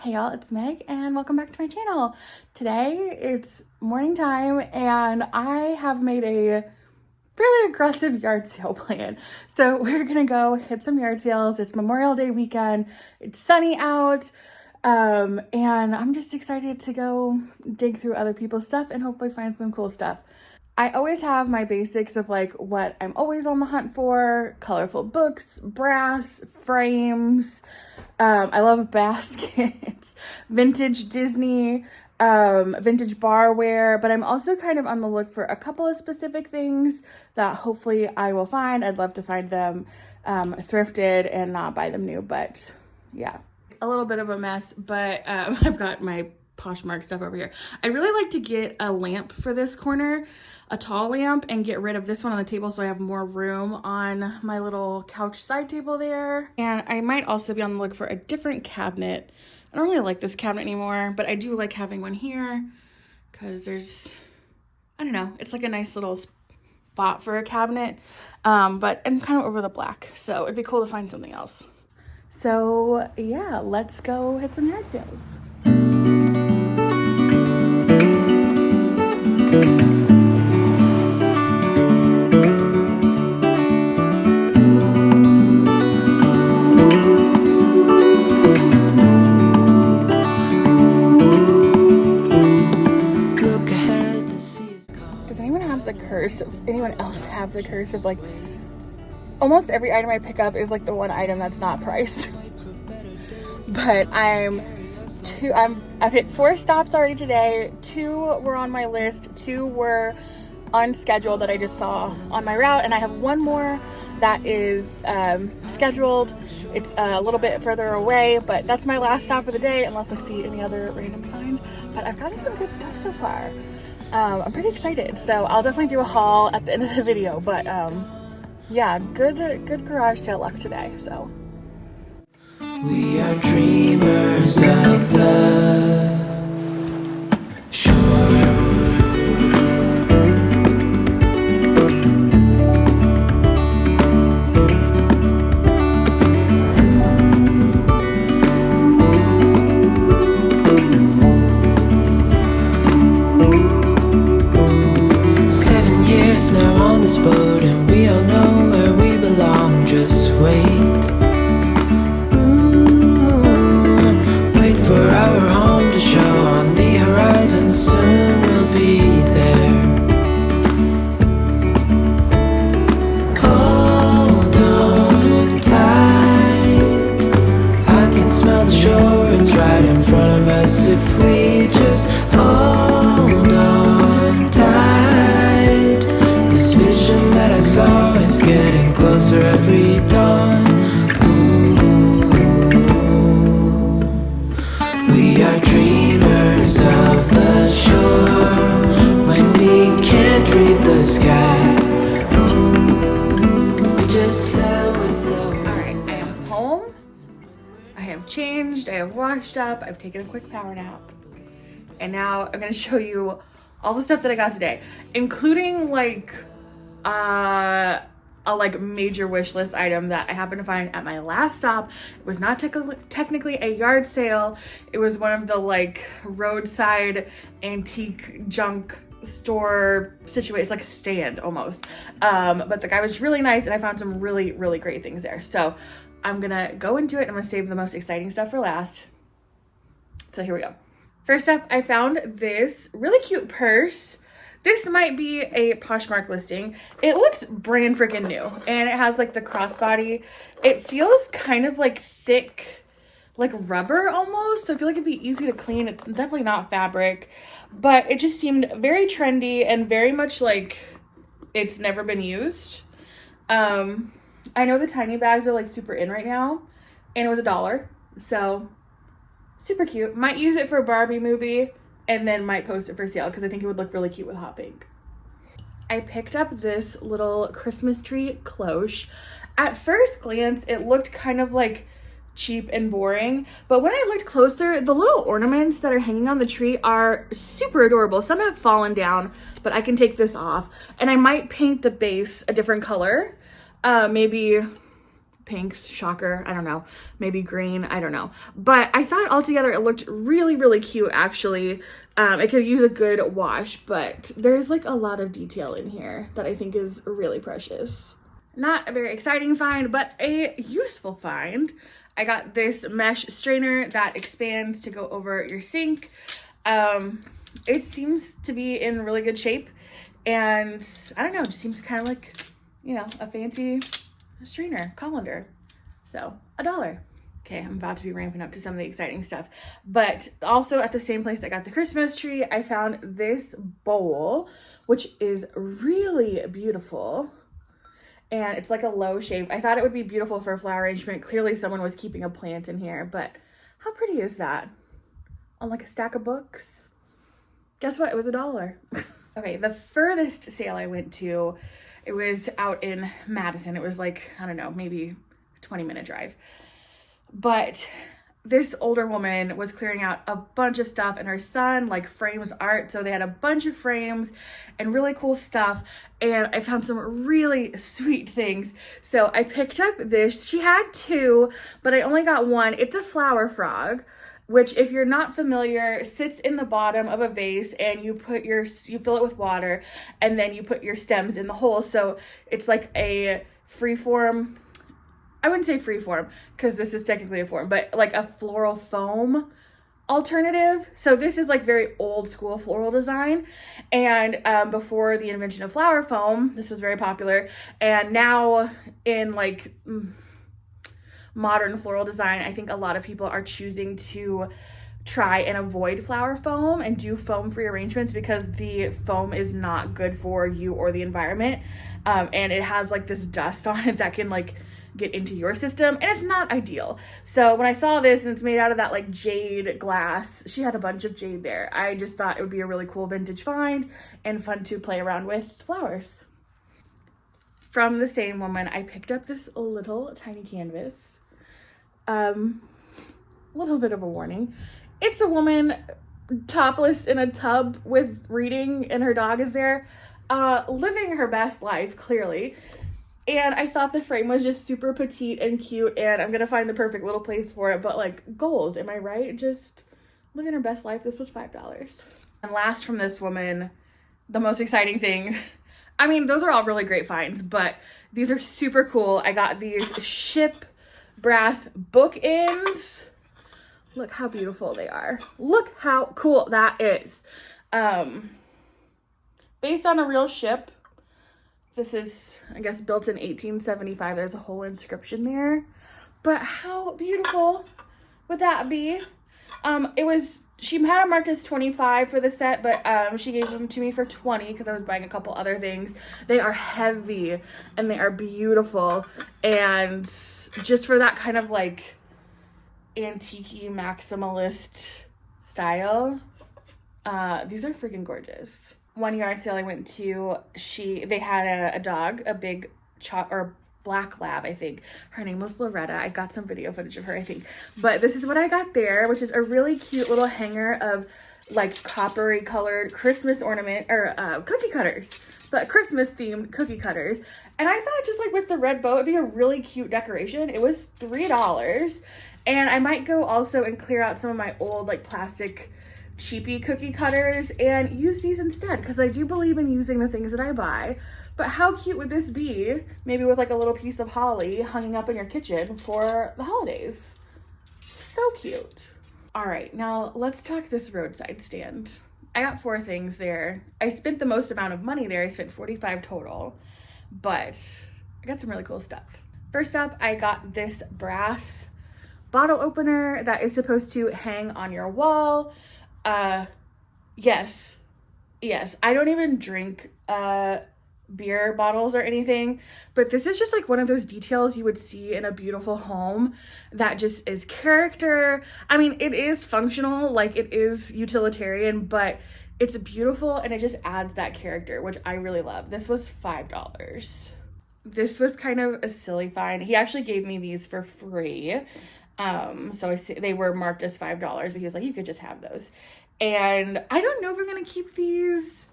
Hey y'all, it's Meg and welcome back to my channel. Today it's morning time and I have made a really aggressive yard sale plan. So we're gonna go hit some yard sales. It's Memorial Day weekend. It's sunny out. And I'm just excited to go dig through other people's stuff and hopefully find some cool stuff. I always have my basics of like what I'm always on the hunt for: colorful books, brass, frames. I love baskets, vintage Disney, vintage barware, but I'm also kind of on the look for a couple of specific things that hopefully I will find. I'd love to find them thrifted and not buy them new, but yeah. A little bit of a mess, but I've got my Poshmark stuff over here. I'd really like to get a lamp for this corner, a tall lamp, and get rid of this one on the table so I have more room on my little couch side table there. And I might also be on the look for a different cabinet. I don't really like this cabinet anymore, but I do like having one here because there's, I don't know, it's like a nice little spot for a cabinet, but I'm kind of over the black, so it'd be cool to find something else. So yeah, let's go hit some yard sales. Does anyone have the curse of, anyone else have the curse of like, almost every item I pick up is like the one item that's not priced. But I've hit 4 stops already today. 2 were on my list, 2 were unscheduled that I just saw on my route, and I have 1 more that is scheduled. It's a little bit further away, but that's my last stop of the day unless I see any other random signs. But I've gotten some good stuff so far. I'm pretty excited, so I'll definitely do a haul at the end of the video. But yeah, good garage sale luck today. So we are dreamers of the shore. 7 years now on this boat, and we all know where we belong. Just wait. For our home to show on the horizon, soon we'll be there. Hold on tight, I can smell the shore, it's right in front of us. If we just hold on tight, this vision that I saw is getting closer every dawn. We are dreamers of the shore. When we can't read the sky, we just sail with the wind. alright, I am home. I have changed, I have washed up, I've taken a quick power nap. And now I'm gonna show you all the stuff that I got today, including like a like major wish list item that I happened to find at my last stop. It was not technically a yard sale. It was one of the like roadside antique junk store situations, like a stand almost. But the guy was really nice and I found some really great things there. So I'm gonna go into it. I'm gonna save the most exciting stuff for last. So here we go. First up, I found this really cute purse. This might be a Poshmark listing. It looks brand freaking new and it has like the crossbody. It feels kind of like thick, like rubber almost. So I feel like it'd be easy to clean. It's definitely not fabric, but it just seemed very trendy and very much like it's never been used. I know the tiny bags are like super in right now and it was $1. So super cute. Might use it for a Barbie movie. And then might post it for sale because I think it would look really cute with hot pink. I picked up this little Christmas tree cloche. At first glance, it looked kind of like cheap and boring, but when I looked closer, the little ornaments that are hanging on the tree are super adorable. Some have fallen down, but I can take this off. And I might paint the base a different color. Maybe pinks, shocker, I don't know, maybe green, I don't know. But I thought altogether it looked really, really cute actually. It could use a good wash, but there's like a lot of detail in here that I think is really precious. Not a very exciting find, but a useful find. I got this mesh strainer that expands to go over your sink. It seems to be in really good shape, and I don't know, it just seems kind of like, you know, a fancy strainer, colander. So $1. Okay, I'm about to be ramping up to some of the exciting stuff. But also at the same place I got the Christmas tree, I found this bowl, which is really beautiful. And it's like a low shape. I thought it would be beautiful for a flower arrangement. Clearly someone was keeping a plant in here, but how pretty is that? On like a stack of books? Guess what? It was $1. Okay, the furthest sale I went to, it was out in Madison. It was like, I don't know, maybe a 20-minute drive. But this older woman was clearing out a bunch of stuff, and her son like frames art. So they had a bunch of frames and really cool stuff. And I found some really sweet things. So I picked up this. She had two, but I only got one. It's a flower frog, which if you're not familiar, sits in the bottom of a vase, and you fill it with water, and then you put your stems in the hole. So it's like a freeform, I wouldn't say freeform because this is technically a form, but like a floral foam alternative. So this is like very old school floral design. And before the invention of flower foam, this was very popular. And now in like modern floral design, I think a lot of people are choosing to try and avoid flower foam and do foam-free arrangements because the foam is not good for you or the environment. And it has like this dust on it that can like get into your system, and it's not ideal. So when I saw this, and it's made out of that like jade glass, she had a bunch of jade there. I just thought it would be a really cool vintage find and fun to play around with flowers. From the same woman, I picked up this little tiny canvas. Little bit of a warning. It's a woman topless in a tub with reading, and her dog is there, living her best life, clearly. And I thought the frame was just super petite and cute, and I'm gonna find the perfect little place for it. But like, goals, am I right? Just living her best life. This was $5. And last from this woman, the most exciting thing, I mean, those are all really great finds, but these are super cool. I got these ship brass bookends. Look how beautiful they are. Look how cool that is. Based on a real ship. This is, I guess, built in 1875. There's a whole inscription there. But how beautiful would that be? She had it marked as 25 for the set, but she gave them to me for 20 because I was buying a couple other things. They are heavy and they are beautiful. And just for that kind of like antique-y maximalist style, these are freaking gorgeous. One yard sale I went to, they had a dog, a big black lab, I think. Her name was Loretta. I got some video footage of her, I think. But this is what I got there, which is a really cute little hanger of like coppery colored Christmas ornament or cookie cutters, but Christmas themed cookie cutters. And I thought just like with the red bow, it'd be a really cute decoration. It was $3. And I might go also and clear out some of my old like plastic cheapy cookie cutters and use these instead, because I do believe in using the things that I buy. But how cute would this be? Maybe with like a little piece of holly hanging up in your kitchen for the holidays. So cute. All right, now let's talk this roadside stand. I got 4 things there. I spent the most amount of money there. I spent $45 total, but I got some really cool stuff. First up, I got this brass bottle opener that is supposed to hang on your wall. Yes, I don't even drink beer bottles or anything, but this is just like one of those details you would see in a beautiful home that just is character. I mean, it is functional, like it is utilitarian, but it's beautiful and it just adds that character, which I really love. This was $5. This was kind of a silly find. He actually gave me these for free. So they were marked as $5, but he was like, you could just have those. And I don't know if I'm gonna keep these.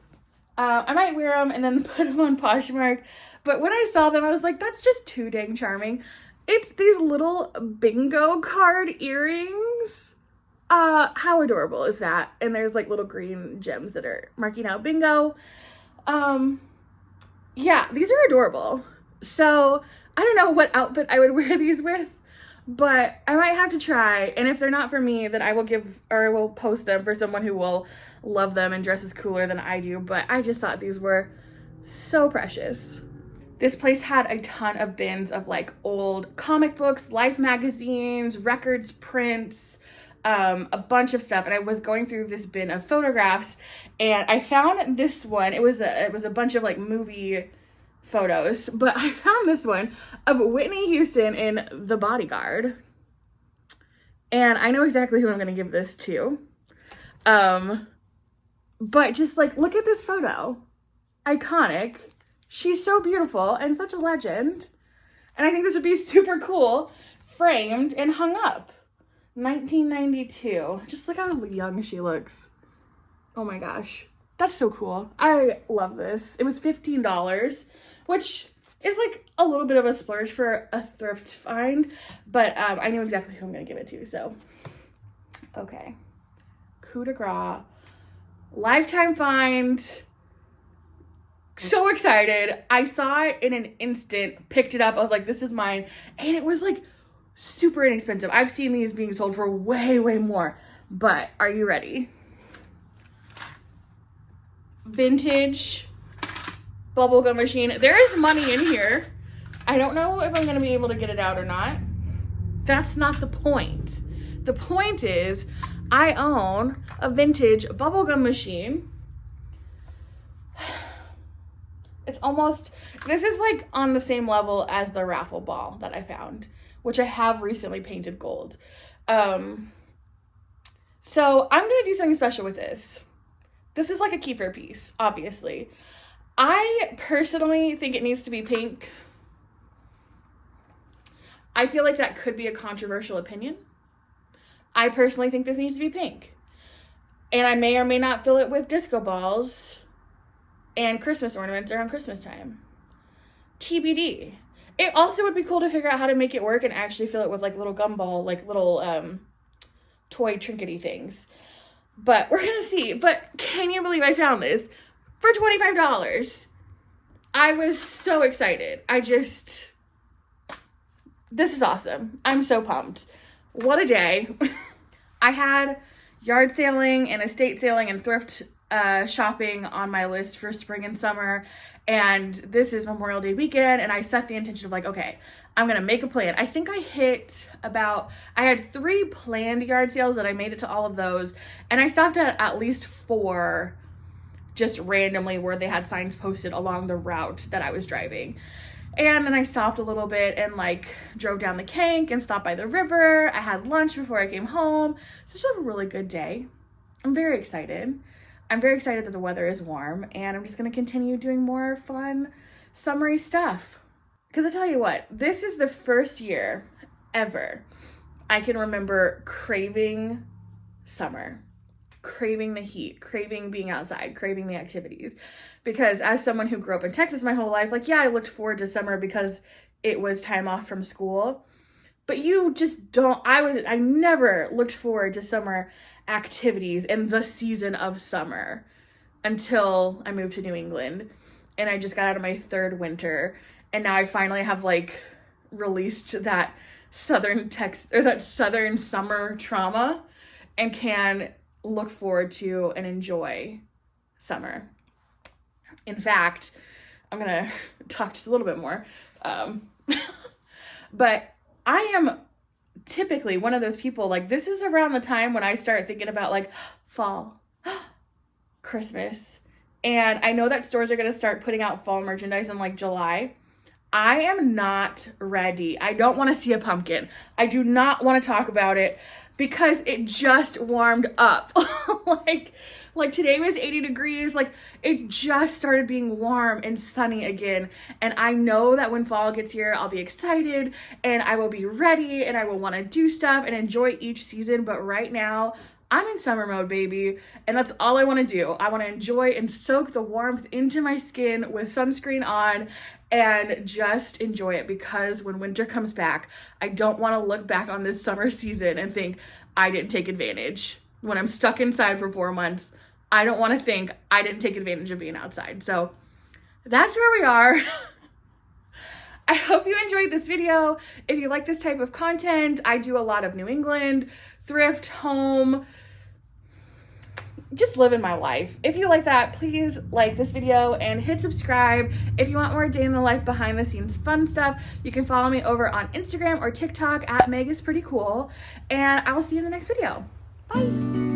I might wear them and then put them on Poshmark. But when I saw them, I was like, that's just too dang charming. It's these little bingo card earrings. How adorable is that? And there's like little green gems that are marking out bingo. Yeah, these are adorable. So I don't know what outfit I would wear these with, but I might have to try. And if they're not for me, then I will post them for someone who will love them and dresses cooler than I do. But I just thought these were so precious. This place had a ton of bins of like old comic books, Life magazines, records, prints, a bunch of stuff. And I was going through this bin of photographs and I found this one. It was a bunch of like movie photos, but I found this one of Whitney Houston in The Bodyguard. And I know exactly who I'm going to give this to. But just like, look at this photo. Iconic. She's so beautiful and such a legend. And I think this would be super cool, framed and hung up. 1992. Just look how young she looks. Oh my gosh. That's so cool. I love this. It was $15, which is like a little bit of a splurge for a thrift find, but I know exactly who I'm going to give it to, so. Okay. Coup de grace. Lifetime find. So excited. I saw it in an instant, picked it up. I was like, this is mine. And it was like super inexpensive. I've seen these being sold for way, way more. But are you ready? Vintage bubblegum machine. There is money in here. I don't know if I'm going to be able to get it out or not. That's not the point. The point is I own a vintage bubblegum machine. It's almost, this is like on the same level as the raffle ball that I found, which I have recently painted gold. So I'm going to do something special with this. This is like a keeper piece, obviously. I personally think it needs to be pink. I feel like that could be a controversial opinion. I personally think this needs to be pink. And I may or may not fill it with disco balls and Christmas ornaments around Christmas time. TBD. It also would be cool to figure out how to make it work and actually fill it with like little gumball, like little toy trinkety things. But we're gonna see. But can you believe I found this for $25? I was so excited. This is awesome. I'm so pumped. What a day. I had yard sailing and estate sailing and thrift shopping on my list for spring and summer, and this is Memorial Day weekend, and I set the intention of like, okay, I'm gonna make a plan. I think I had 3 planned yard sales that I made it to all of those, and I stopped at least 4 just randomly where they had signs posted along the route that I was driving. And then I stopped a little bit and like drove down the Kank and stopped by the river. I had lunch before I came home. So it's just a really good day. I'm very excited. I'm very excited that the weather is warm, and I'm just going to continue doing more fun summery stuff. Because I tell you what, this is the first year ever I can remember craving summer, craving the heat, craving being outside, craving the activities. Because as someone who grew up in Texas my whole life, like, yeah, I looked forward to summer because it was time off from school. But you just don't, I never looked forward to summer activities in the season of summer until I moved to New England, and I just got out of my 3rd winter, and now I finally have like released that southern summer trauma and can look forward to and enjoy summer. In fact, I'm gonna talk just a little bit more, but I am typically one of those people, like, this is around the time when I start thinking about like fall, Christmas, and I know that stores are going to start putting out fall merchandise in like July. I am not ready. I don't want to see a pumpkin. I do not want to talk about it because it just warmed up. Like today was 80 degrees. Like, it just started being warm and sunny again. And I know that when fall gets here, I'll be excited and I will be ready and I will want to do stuff and enjoy each season. But right now, I'm in summer mode, baby, and that's all I want to do. I want to enjoy and soak the warmth into my skin with sunscreen on and just enjoy it, because when winter comes back, I don't want to look back on this summer season and think I didn't take advantage. When I'm stuck inside for 4 months, I don't want to think I didn't take advantage of being outside. So that's where we are. I hope you enjoyed this video. If you like this type of content, I do a lot of New England, thrift, home, just living my life. If you like that, please like this video and hit subscribe. If you want more day in the life, behind the scenes fun stuff, you can follow me over on Instagram or TikTok at Meg is Pretty Cool. And I will see you in the next video. Bye.